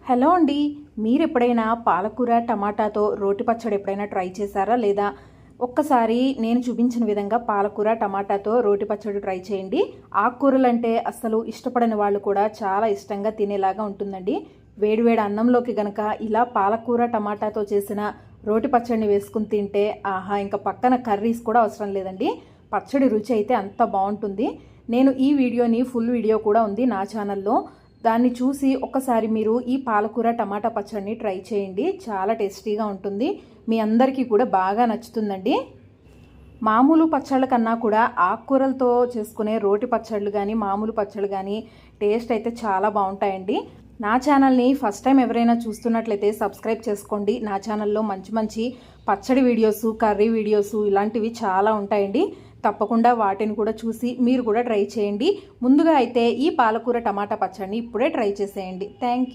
Hello అండి. మీరు ఎప్పుడైనా పాలకూర టమాటాతో రోటి పచ్చడి ఎప్పుడైనా ట్రై చేశారా లేదా? ఒక్కసారి నేను చూపించిన విధంగా పాలకూర టమాటాతో రోటి పచ్చడి ట్రై చేయండి. ఆకుకూరలంటే అస్సలు ఇష్టపడని వాళ్ళు కూడా చాలా ఇష్టంగా తినేలాగా ఉంటుందండి. వేడివేడి అన్నంలోకి గనక ఇలా పాలకూర టమాటాతో చేసిన రోటి పచ్చడిని వేసుకుని తింటే ఆహా, ఇంకా పక్కన కర్రీస్ కూడా అవసరం లేదండి. పచ్చడి రుచి అయితే అంత బాగుంటుంది. నేను ఈ వీడియోని ఫుల్ వీడియో కూడా ఉంది నా ఛానల్లో. దాన్ని చూసి ఒక్కసారి మీరు ఈ పాలకూర టమాటా పచ్చడిని ట్రై చేయండి. చాలా టేస్టీగా ఉంటుంది. మీ అందరికీ కూడా బాగా నచ్చుతుందండి. మామూలు పచ్చళ్ళ కన్నా కూడా ఆకుకూరలతో చేసుకునే రోటి పచ్చళ్ళు కానీ మామూలు పచ్చళ్ళు కానీ టేస్ట్ అయితే చాలా బాగుంటాయండి. నా ఛానల్ని ఫస్ట్ టైం ఎవరైనా చూస్తున్నట్లయితే సబ్స్క్రైబ్ చేసుకోండి. నా ఛానల్లో మంచి మంచి పచ్చడి వీడియోసు, కర్రీ వీడియోసు ఇలాంటివి చాలా ఉంటాయండి. తప్పకుండా వాటిని కూడా చూసి మీరు కూడా ట్రై చేయండి. ముందుగా అయితే ఈ పాలకూర టమాటా పచ్చడిని ఇప్పుడే ట్రై చేసేయండి. Thank you.